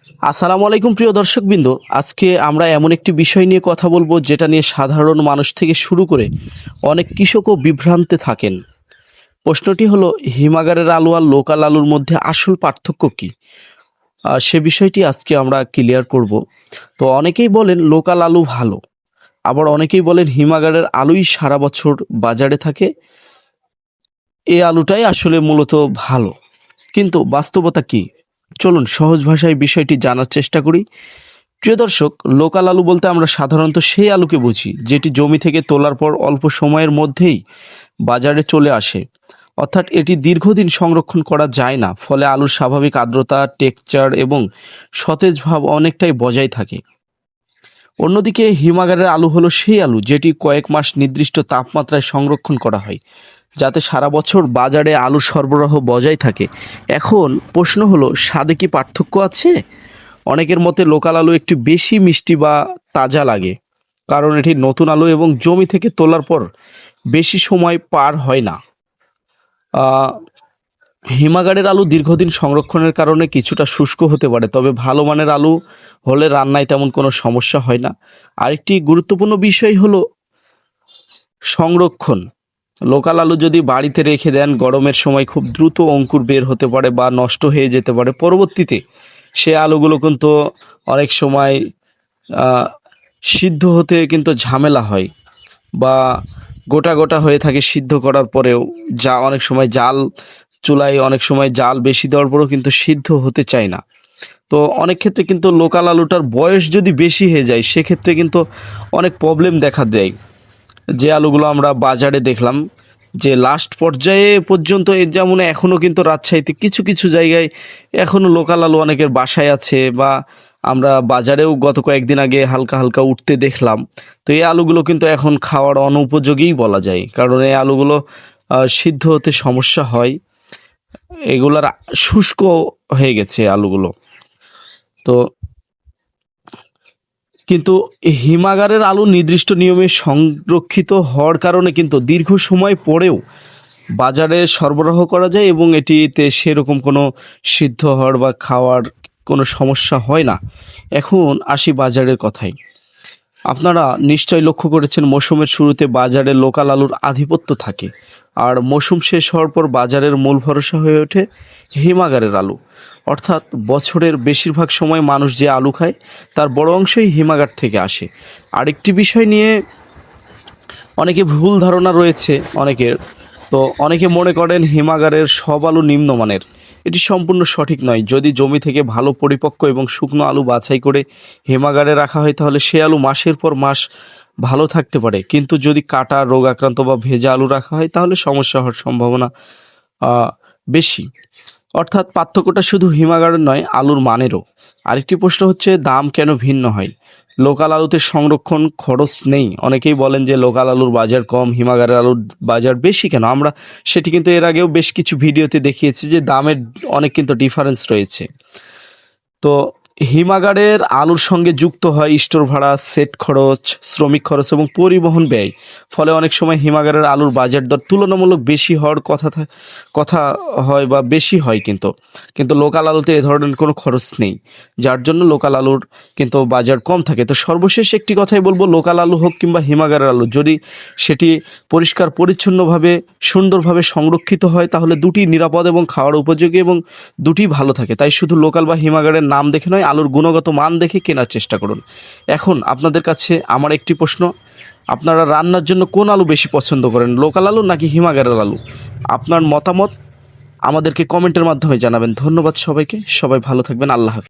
আসসালামু আলাইকুম প্রিয় দর্শকবৃন্দ। আজকে আমরা এমন একটি বিষয় নিয়ে কথা বলবো যেটা নিয়ে সাধারণ মানুষ থেকে শুরু করে অনেক কৃষকও বিভ্রান্তে থাকেন। প্রশ্নটি হলো, হিমাগারের আলু আর লোকাল আলুর মধ্যে আসল পার্থক্য কী? সে বিষয়টি আজকে আমরা ক্লিয়ার করব। তো অনেকেই বলেন লোকাল আলু ভালো, আবার অনেকেই বলেন হিমাগারের আলুই সারা বছর বাজারে থাকে, এই আলুটাই আসলে মূলত ভালো। কিন্তু বাস্তবতা কী? চলুন সহজ ভাষায় বিষয়টি জানার চেষ্টা করি। প্রিয় দর্শক, লোকাল আলু বলতে আমরা সাধারণত সেই আলুকে বুঝি যেটি জমি থেকে তোলার পর অল্প সময়ের মধ্যেই বাজারে চলে আসে, অর্থাৎ এটি দীর্ঘদিন সংরক্ষণ করা যায় না, ফলে আলুর স্বাভাবিক আর্দ্রতা, টেক্সচার এবং সতেজ ভাব অনেকটাই বজায় থাকে। অন্যদিকে হিমাগারের আলু হলো সেই আলু যেটি কয়েক মাস নির্দিষ্ট তাপমাত্রায় সংরক্ষণ করা হয়, যাতে সারা বছর বাজারে আলুর সরবরাহ বজায় থাকে। এখন প্রশ্ন হলো, স্বাদে কি পার্থক্য আছে? অনেকের মতে লোকাল আলু একটু বেশি মিষ্টি বা তাজা লাগে, কারণ এটি নতুন আলু এবং জমি থেকে তোলার পর বেশি সময় পার হয় না। আহ, হিমাগারের আলু দীর্ঘদিন সংরক্ষণের কারণে কিছুটা শুষ্ক হতে পারে, তবে ভালো মানের আলু হলে রান্নায় তেমন কোনো সমস্যা হয় না। আরেকটি গুরুত্বপূর্ণ বিষয় হলো সংরক্ষণ। লোকাল আলু যদি বাড়িতে রেখে দেন, গরমের সময় খুব দ্রুত অঙ্কুর বের হতে পারে বা নষ্ট হয়ে যেতে পারে। পরবর্তীতে সে আলুগুলো কিন্তু অনেক সময় সিদ্ধ হতে কিন্তু ঝামেলা হয়, বা গোটা গোটা হয়ে থাকে সিদ্ধ করার পরেও। যা অনেক সময় জাল চুলায় অনেক সময় জাল বেশি দেওয়ার পরেও কিন্তু সিদ্ধ হতে চায় না। তো অনেক ক্ষেত্রে কিন্তু লোকাল আলুটার বয়স যদি বেশি হয়ে যায়, সেক্ষেত্রে কিন্তু অনেক প্রবলেম দেখা দেয়। যে আলুগুলো আমরা বাজারে দেখলাম যে লাস্ট পর্যায়ে পর্যন্ত, যেমন এখনও কিন্তু রাজশাহীতে কিছু কিছু জায়গায় এখনও লোকাল আলু অনেকের বাসায় আছে, বা আমরা বাজারেও গত কয়েকদিন আগে হালকা হালকা উঠতে দেখলাম। তো এই আলুগুলো কিন্তু এখন খাওয়ার অনুপযোগীই বলা যায়, কারণ এই আলুগুলো সিদ্ধ হতে সমস্যা হয়, এগুলার শুষ্ক হয়ে গেছে আলুগুলো। তো কিন্তু হিমাগারের আলু নির্দিষ্ট নিয়মে সংরক্ষিত হওয়ার কারণে কিন্তু দীর্ঘ সময় পরেও বাজারে সরবরাহ করা যায়, এবং এটিতে সেরকম কোনো সিদ্ধ হওয়ার বা খাওয়ার কোনো সমস্যা হয় না। এখন আসি বাজারের কথায়। আপনারা নিশ্চয় লক্ষ্য করেছেন, মৌসুমের শুরুতে বাজারে লোকাল আলুর আধিপত্য থাকে, আর মৌসুম শেষ হওয়ার পর বাজারের মূল ভরসা হয়ে ওঠে হিমাগারের আলু। অর্থাৎ বছরের বেশিরভাগ সময় মানুষ যে আলু খায় তার বড় অংশই হিমাগার থেকে আসে। আরেকটি বিষয় নিয়ে অনেকে ভুল ধারণা রয়েছে অনেকের। তো অনেকে মনে করেন হিমাগারের সব আলু নিম্নমানের। এটি সম্পূর্ণ সঠিক নয়। যদি জমি থেকে ভালো পরিপক্ক এবং শুকনো আলু বাছাই করে হিমাগারে রাখা হয়, তাহলে সে আলু মাসের পর মাস ভালো থাকতে পারে। কিন্তু যদি কাটা, রোগ আক্রান্ত বা ভেজা আলু রাখা হয়, তাহলে সমস্যা হওয়ার সম্ভাবনা বেশি। অর্থাৎ পার্থক্যটা শুধু হিমাগারের নয়, আলুর মানেরও। আরেকটি প্রশ্ন হচ্ছে, দাম কেন ভিন্ন হয়? লোকাল আলুতে সংরক্ষণ খরচ নেই। অনেকেই বলেন যে লোকাল আলুর বাজার কম, হিমাগারের আলুর বাজার বেশি কেন? আমরা সেটি কিন্তু এর আগেও বেশ কিছু ভিডিওতে দেখিয়েছি যে দামের অনেক কিন্তু ডিফারেন্স রয়েছে। তো হিমাগারের আলুর সঙ্গে যুক্ত হয় স্টোর ভাড়া, সেট খরচ, শ্রমিক খরচ এবং পরিবহন ব্যয়। ফলে অনেক সময় হিমাগারের আলুর বাজার দর তুলনামূলক বেশি হওয়ার কথা হয় বা বেশি হয়, কিন্তু লোকাল আলুতে এ ধরনের কোনো খরচ নেই, যার জন্য লোকাল আলুর কিন্তু বাজার কম থাকে। তো সর্বশেষ একটি কথাই বলবো, লোকাল আলু হোক কিংবা হিমাগারের আলু, যদি সেটি পরিষ্কার পরিচ্ছন্নভাবে সুন্দরভাবে সংরক্ষিত হয়, তাহলে দুটি নিরাপদ এবং খাওয়ার উপযোগী এবং দুটি ভালো থাকে। তাই শুধু লোকাল বা হিমাগারের নাম দেখে নয়, আলুর গুণগত মান দেখে কেনার চেষ্টা করুন। এখন আপনাদের কাছে আমার একটি প্রশ্ন, আপনারা রান্নার জন্য কোন আলু বেশি পছন্দ করেন, লোকাল আলু নাকি হিমাগারের আলু? আপনার মতামত আমাদেরকে কমেন্টের মাধ্যমে জানাবেন। ধন্যবাদ সবাইকে, সবাই ভালো থাকবেন। আল্লাহ হাফেজ।